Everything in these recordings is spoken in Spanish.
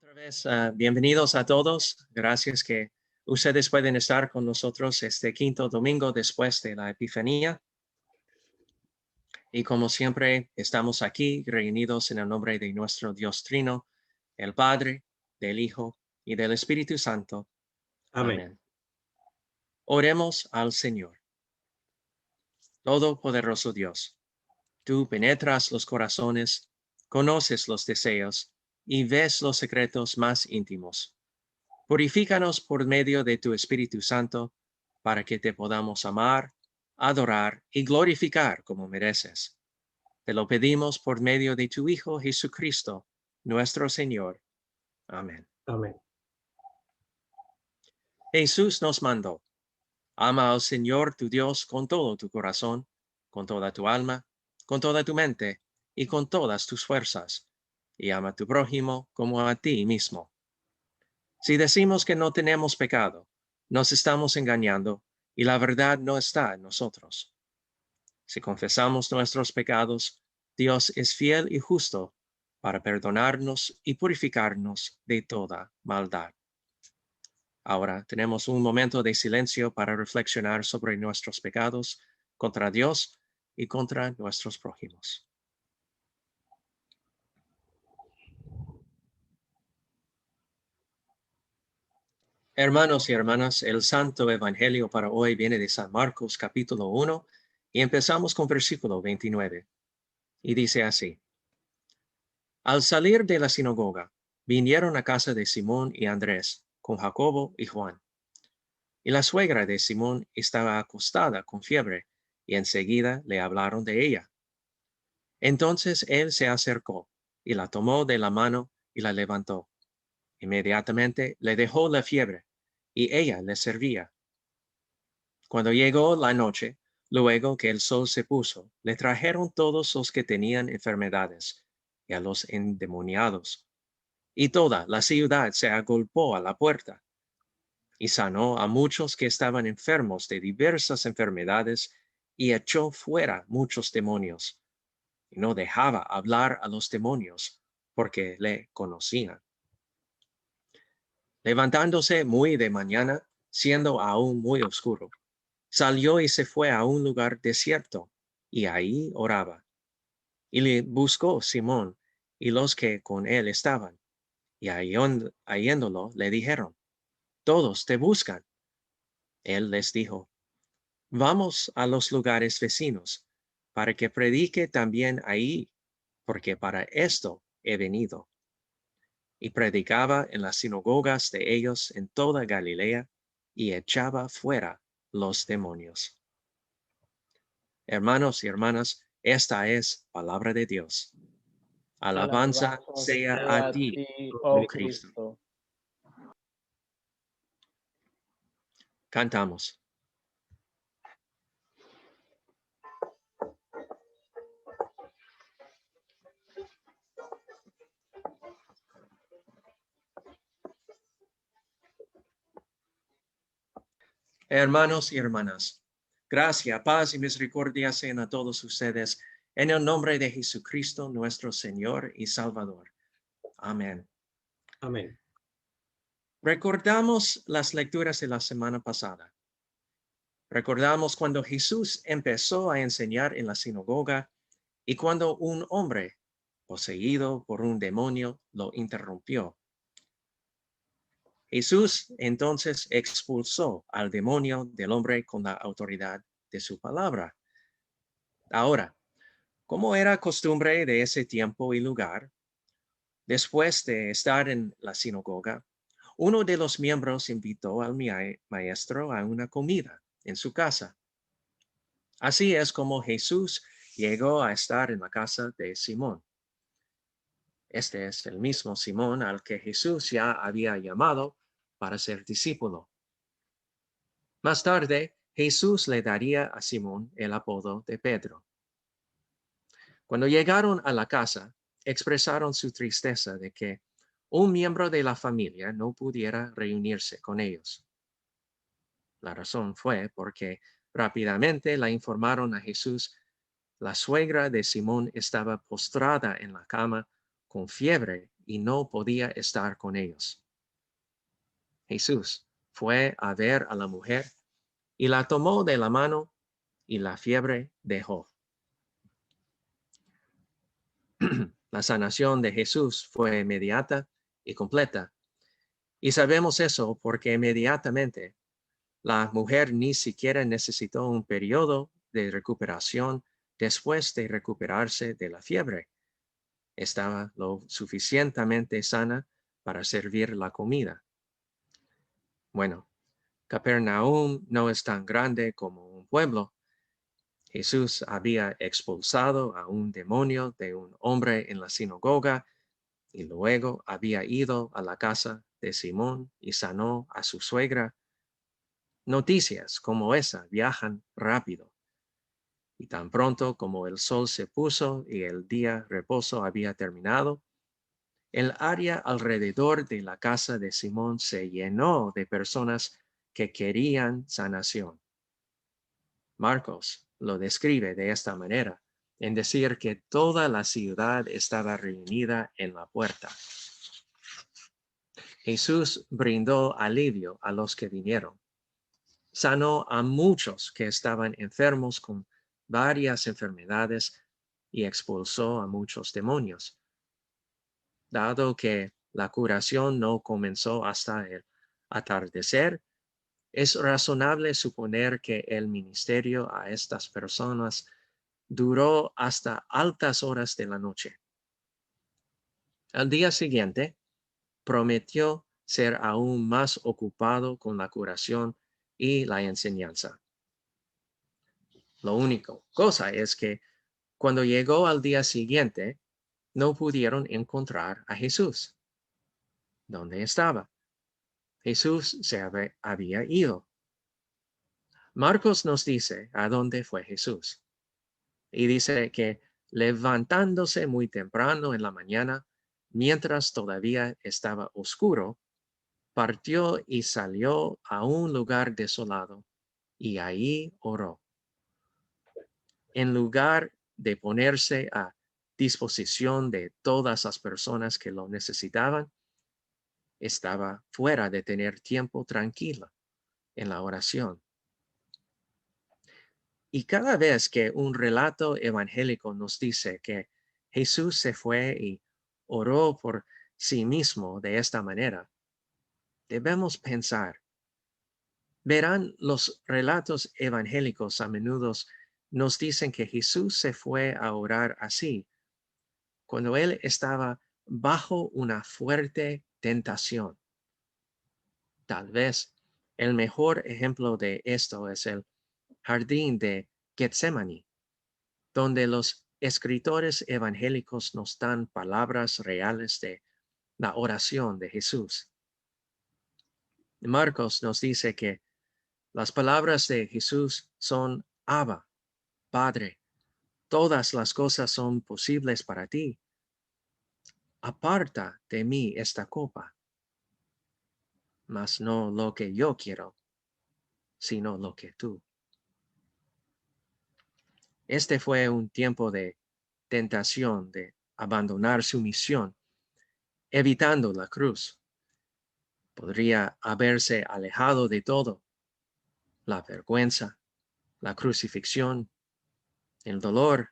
Otra vez, bienvenidos a todos. Gracias que ustedes pueden estar con nosotros este quinto domingo después de la Epifanía. Y como siempre, estamos aquí reunidos en el nombre de nuestro Dios Trino, el Padre, del Hijo y del Espíritu Santo. Amén. Oremos al Señor. Todopoderoso Dios, tú penetras los corazones, conoces los deseos y ves los secretos más íntimos. Purifícanos por medio de tu Espíritu Santo, para que te podamos amar, adorar y glorificar como mereces. Te lo pedimos por medio de tu Hijo Jesucristo, nuestro Señor. Amén. Amén. Jesús nos mandó: ama al Señor tu Dios con todo tu corazón, con toda tu alma, con toda tu mente y con todas tus fuerzas, y ama a tu prójimo como a ti mismo. Si decimos que no tenemos pecado, nos estamos engañando y la verdad no está en nosotros. Si confesamos nuestros pecados, Dios es fiel y justo para perdonarnos y purificarnos de toda maldad. Ahora tenemos un momento de silencio para reflexionar sobre nuestros pecados contra Dios y contra nuestros prójimos. Hermanos y hermanas, el Santo Evangelio para hoy viene de San Marcos capítulo 1 y empezamos con versículo 29. Y dice así: Al salir de la sinagoga, vinieron a casa de Simón y Andrés con Jacobo y Juan. Y la suegra de Simón estaba acostada con fiebre, y enseguida le hablaron de ella. Entonces él se acercó y la tomó de la mano y la levantó. Inmediatamente le dejó la fiebre, y ella le servía. Cuando llegó la noche, luego que el sol se puso, le trajeron todos los que tenían enfermedades y a los endemoniados. Y toda la ciudad se agolpó a la puerta. Y sanó a muchos que estaban enfermos de diversas enfermedades y echó fuera muchos demonios. Y no dejaba hablar a los demonios, porque le conocían. Levantándose muy de mañana, siendo aún muy oscuro, salió y se fue a un lugar desierto, y ahí oraba. Y le buscó Simón y los que con él estaban, y hallándolo le dijeron: Todos te buscan. Él les dijo: Vamos a los lugares vecinos, para que predique también ahí, porque para esto he venido. Y predicaba en las sinagogas de ellos en toda Galilea, y echaba fuera los demonios. Hermanos y hermanas, esta es palabra de Dios. Alabanza sea a ti, oh Cristo. Cantamos. Hermanos y hermanas, gracia, paz y misericordia sean a todos ustedes, en el nombre de Jesucristo, nuestro Señor y Salvador. Amén. Amén. Recordamos las lecturas de la semana pasada. Recordamos cuando Jesús empezó a enseñar en la sinagoga y cuando un hombre poseído por un demonio lo interrumpió. Jesús entonces expulsó al demonio del hombre con la autoridad de su palabra. Ahora, como era costumbre de ese tiempo y lugar, después de estar en la sinagoga, uno de los miembros invitó al maestro a una comida en su casa. Así es como Jesús llegó a estar en la casa de Simón. Este es el mismo Simón al que Jesús ya había llamado para ser discípulo. Más tarde, Jesús le daría a Simón el apodo de Pedro. Cuando llegaron a la casa, expresaron su tristeza de que un miembro de la familia no pudiera reunirse con ellos. La razón fue porque rápidamente la informaron a Jesús. La suegra de Simón estaba postrada en la cama con fiebre y no podía estar con ellos. Jesús fue a ver a la mujer y la tomó de la mano y la fiebre dejó. La sanación de Jesús fue inmediata y completa. Y sabemos eso porque inmediatamente la mujer ni siquiera necesitó un periodo de recuperación después de recuperarse de la fiebre. Estaba lo suficientemente sana para servir la comida. Bueno, Capernaum no es tan grande como un pueblo. Jesús había expulsado a un demonio de un hombre en la sinagoga y luego había ido a la casa de Simón y sanó a su suegra. Noticias como esa viajan rápido. Y tan pronto como el sol se puso y el día reposo había terminado, el área alrededor de la casa de Simón se llenó de personas que querían sanación. Marcos lo describe de esta manera, en decir que toda la ciudad estaba reunida en la puerta. Jesús brindó alivio a los que vinieron. Sanó a muchos que estaban enfermos con varias enfermedades y expulsó a muchos demonios. Dado que la curación no comenzó hasta el atardecer, es razonable suponer que el ministerio a estas personas duró hasta altas horas de la noche. Al día siguiente, prometió ser aún más ocupado con la curación y la enseñanza. Lo único cosa es que cuando llegó al día siguiente, no pudieron encontrar a Jesús. ¿Dónde estaba? Jesús se había ido. Marcos nos dice a dónde fue Jesús. Y dice que levantándose muy temprano en la mañana, mientras todavía estaba oscuro, partió y salió a un lugar desolado, y ahí oró. En lugar de ponerse a disposición de todas las personas que lo necesitaban, estaba fuera de tener tiempo tranquilo en la oración. Y cada vez que un relato evangélico nos dice que Jesús se fue y oró por sí mismo de esta manera, debemos pensar. Verán, los relatos evangélicos a menudo nos dicen que Jesús se fue a orar así, cuando él estaba bajo una fuerte tentación. Tal vez el mejor ejemplo de esto es el jardín de Getsemaní, donde los escritores evangélicos nos dan palabras reales de la oración de Jesús. Marcos nos dice que las palabras de Jesús son Abba, Padre, todas las cosas son posibles para ti. Aparta de mí esta copa, mas no lo que yo quiero, sino lo que tú. Este fue un tiempo de tentación, de abandonar su misión, evitando la cruz. Podría haberse alejado de todo, la vergüenza, la crucifixión, el dolor,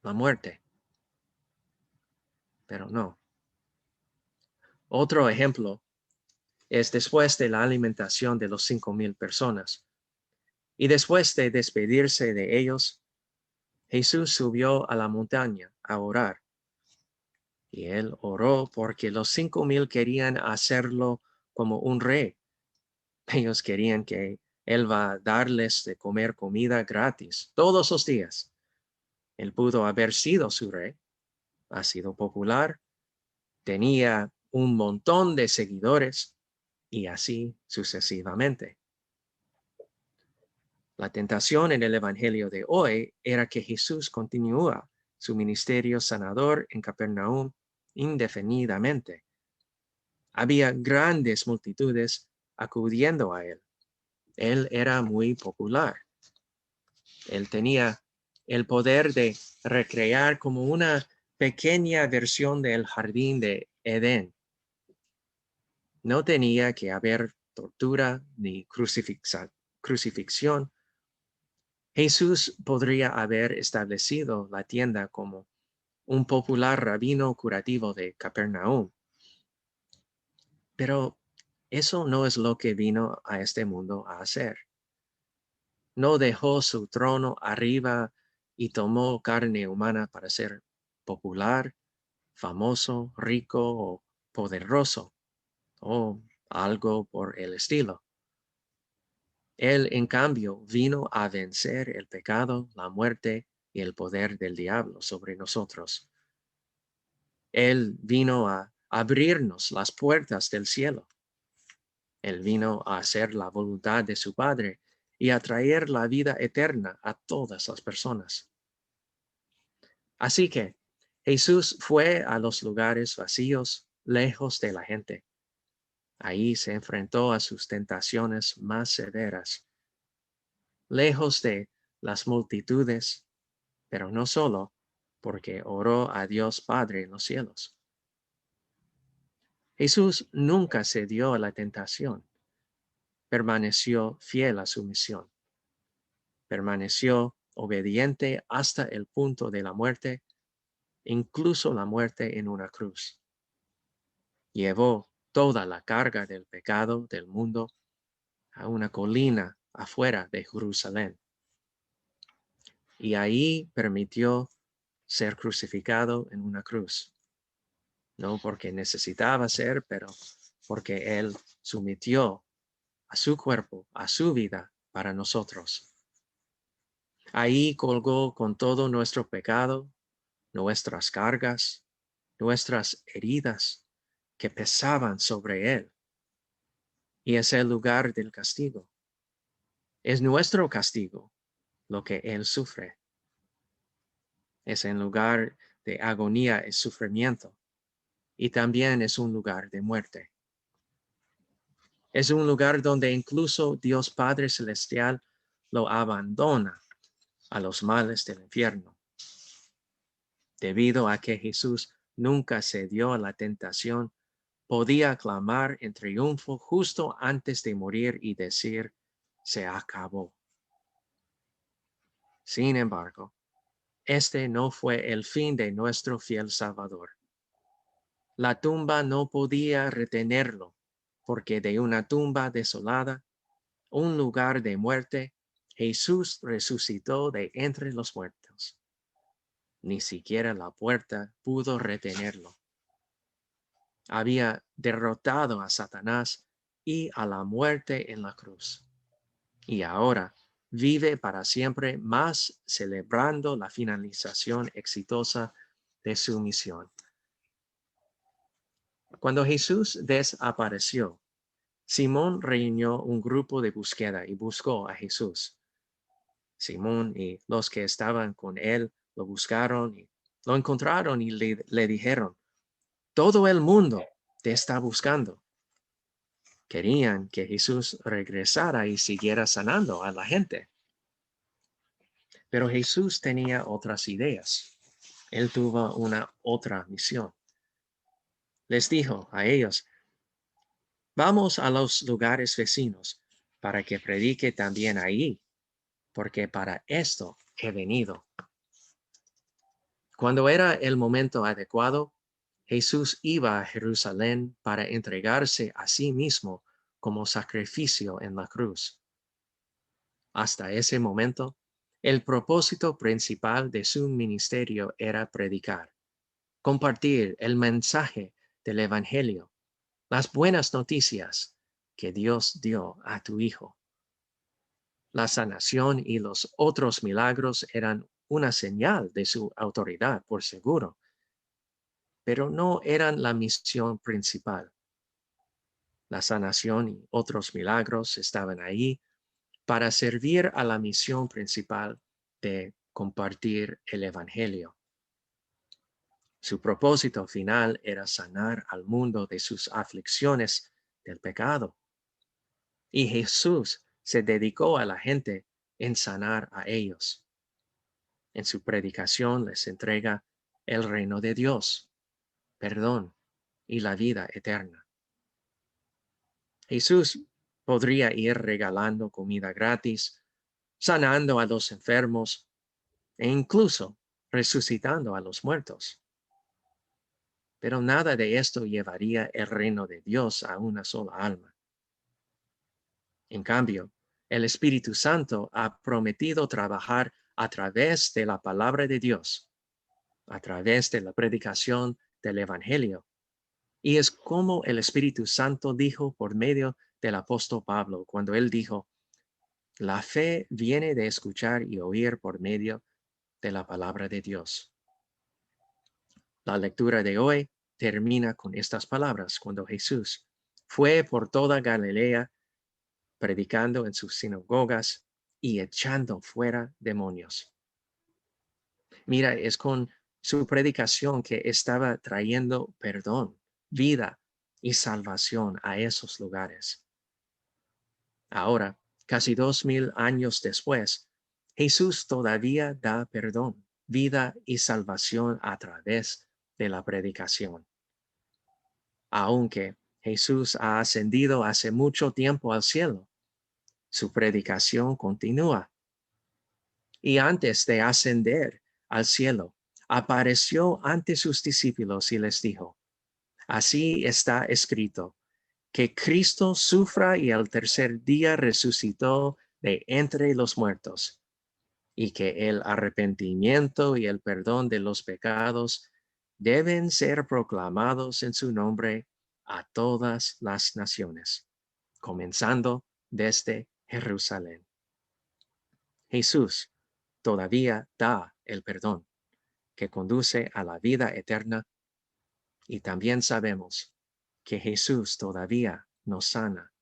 la muerte. Pero no. Otro ejemplo es después de la alimentación de los 5,000 personas. Y después de despedirse de ellos, Jesús subió a la montaña a orar. Y él oró porque los 5,000 querían hacerlo como un rey. Ellos querían que él va a darles de comer comida gratis todos los días. Él pudo haber sido su rey, ha sido popular, tenía un montón de seguidores y así sucesivamente. La tentación en el Evangelio de hoy era que Jesús continúa su ministerio sanador en Capernaum indefinidamente. Había grandes multitudes acudiendo a él. Él era muy popular. Él tenía el poder de recrear como una pequeña versión del jardín de Edén. No tenía que haber tortura ni crucifixión. Jesús podría haber establecido la tienda como un popular rabino curativo de Capernaum. Pero eso no es lo que vino a este mundo a hacer. No dejó su trono arriba y tomó carne humana para ser popular, famoso, rico o poderoso, o algo por el estilo. Él, en cambio, vino a vencer el pecado, la muerte y el poder del diablo sobre nosotros. Él vino a abrirnos las puertas del cielo. Él vino a hacer la voluntad de su Padre y a traer la vida eterna a todas las personas. Así que Jesús fue a los lugares vacíos, lejos de la gente. Ahí se enfrentó a sus tentaciones más severas, lejos de las multitudes, pero no solo, porque oró a Dios Padre en los cielos. Jesús nunca cedió a la tentación. Permaneció fiel a su misión. Permaneció obediente hasta el punto de la muerte, incluso la muerte en una cruz. Llevó toda la carga del pecado del mundo a una colina afuera de Jerusalén. Y ahí permitió ser crucificado en una cruz. No porque necesitaba ser, pero porque Él sometió a su cuerpo, a su vida para nosotros. Ahí colgó con todo nuestro pecado, nuestras cargas, nuestras heridas que pesaban sobre Él. Y es el lugar del castigo. Es nuestro castigo lo que Él sufre. Es en lugar de agonía y sufrimiento. Y también es un lugar de muerte. Es un lugar donde incluso Dios Padre Celestial lo abandona a los males del infierno. Debido a que Jesús nunca cedió a la tentación, podía clamar en triunfo justo antes de morir y decir, se acabó. Sin embargo, este no fue el fin de nuestro fiel Salvador. La tumba no podía retenerlo, porque de una tumba desolada, un lugar de muerte, Jesús resucitó de entre los muertos. Ni siquiera la puerta pudo retenerlo. Había derrotado a Satanás y a la muerte en la cruz. Y ahora vive para siempre, más celebrando la finalización exitosa de su misión. Cuando Jesús desapareció, Simón reunió un grupo de búsqueda y buscó a Jesús. Simón y los que estaban con él lo buscaron y lo encontraron y le dijeron, todo el mundo te está buscando. Querían que Jesús regresara y siguiera sanando a la gente. Pero Jesús tenía otras ideas. Él tuvo una otra misión. Les dijo a ellos, vamos a los lugares vecinos para que predique también ahí, porque para esto he venido. Cuando era el momento adecuado, Jesús iba a Jerusalén para entregarse a sí mismo como sacrificio en la cruz. Hasta ese momento, el propósito principal de su ministerio era predicar, compartir el mensaje del Evangelio, las buenas noticias que Dios dio a tu Hijo. La sanación y los otros milagros eran una señal de su autoridad, por seguro, pero no eran la misión principal. La sanación y otros milagros estaban ahí para servir a la misión principal de compartir el Evangelio. Su propósito final era sanar al mundo de sus aflicciones del pecado. Y Jesús se dedicó a la gente en sanar a ellos. En su predicación les entrega el reino de Dios, perdón y la vida eterna. Jesús podría ir regalando comida gratis, sanando a los enfermos e incluso resucitando a los muertos. Pero nada de esto llevaría el reino de Dios a una sola alma. En cambio, el Espíritu Santo ha prometido trabajar a través de la palabra de Dios, a través de la predicación del Evangelio. Y es como el Espíritu Santo dijo por medio del apóstol Pablo, cuando él dijo, la fe viene de escuchar y oír por medio de la palabra de Dios. La lectura de hoy termina con estas palabras cuando Jesús fue por toda Galilea predicando en sus sinagogas y echando fuera demonios. Mira, es con su predicación que estaba trayendo perdón, vida y salvación a esos lugares. Ahora, casi 2000 años después, Jesús todavía da perdón, vida y salvación a través de la predicación. Aunque Jesús ha ascendido hace mucho tiempo al cielo, su predicación continúa. Y antes de ascender al cielo, apareció ante sus discípulos y les dijo, así está escrito, que Cristo sufra y al tercer día resucitó de entre los muertos, y que el arrepentimiento y el perdón de los pecados deben ser proclamados en su nombre a todas las naciones, comenzando desde Jerusalén. Jesús todavía da el perdón que conduce a la vida eterna, y también sabemos que Jesús todavía nos sana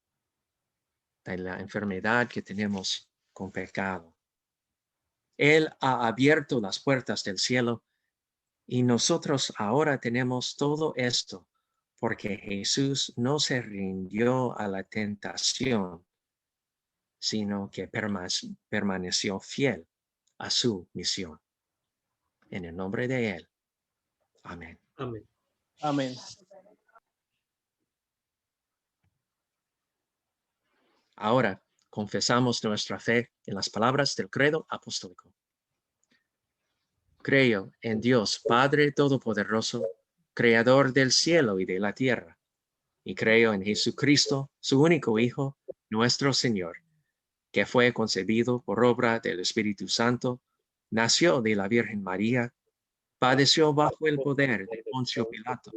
de la enfermedad que tenemos con pecado. Él ha abierto las puertas del cielo y nosotros ahora tenemos todo esto porque Jesús no se rindió a la tentación, sino que permaneció fiel a su misión. En el nombre de Él. Amén. Amén. Amén. Ahora confesamos nuestra fe en las palabras del credo apostólico. Creo en Dios Padre Todopoderoso, Creador del cielo y de la tierra, y creo en Jesucristo, su único Hijo, nuestro Señor, que fue concebido por obra del Espíritu Santo, nació de la Virgen María, padeció bajo el poder de Poncio Pilato,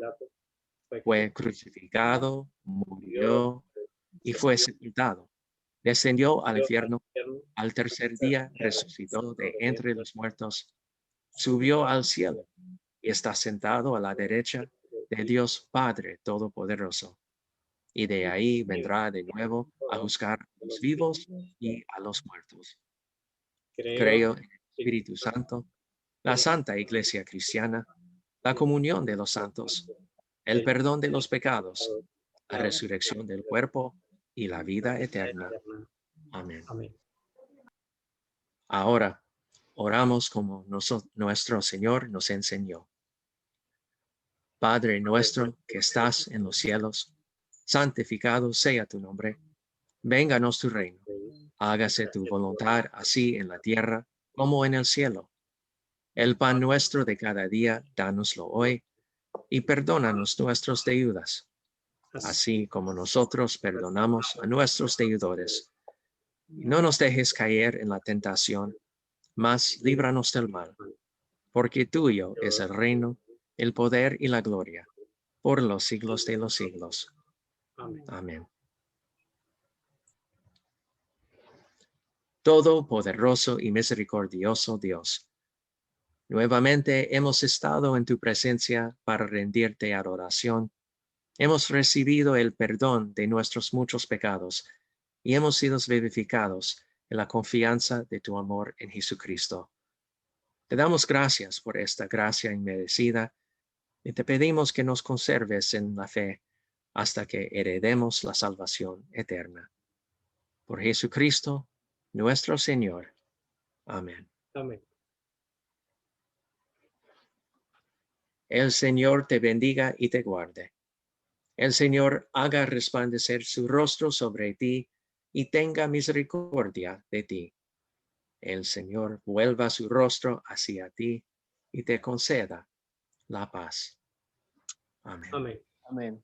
fue crucificado, murió y fue sepultado. Descendió al infierno, al tercer día resucitó de entre los muertos, subió al cielo y está sentado a la derecha de Dios Padre Todopoderoso. Y de ahí vendrá de nuevo a juzgar a los vivos y a los muertos. Creo en el Espíritu Santo, la Santa Iglesia Cristiana, la comunión de los santos, el perdón de los pecados, la resurrección del cuerpo y la vida eterna. Amén. Amén. Ahora oramos como nuestro Señor nos enseñó. Padre nuestro que estás en los cielos, santificado sea tu nombre. Vénganos tu reino. Hágase tu voluntad así en la tierra como en el cielo. El pan nuestro de cada día, dánoslo hoy, y perdónanos nuestras deudas, así como nosotros perdonamos a nuestros deudores. Y no nos dejes caer en la tentación, mas líbranos del mal, porque tuyo es el reino, el poder y la gloria, por los siglos de los siglos. Amén. Amén. Todopoderoso y misericordioso Dios, nuevamente hemos estado en tu presencia para rendirte adoración. Hemos recibido el perdón de nuestros muchos pecados y hemos sido vivificados en la confianza de tu amor en Jesucristo. Te damos gracias por esta gracia inmerecida y te pedimos que nos conserves en la fe hasta que heredemos la salvación eterna. Por Jesucristo, nuestro Señor. Amén. Amén. El Señor te bendiga y te guarde. El Señor haga resplandecer su rostro sobre ti y tenga misericordia de ti. El Señor vuelva su rostro hacia ti y te conceda la paz. Amén. Amén. Amén.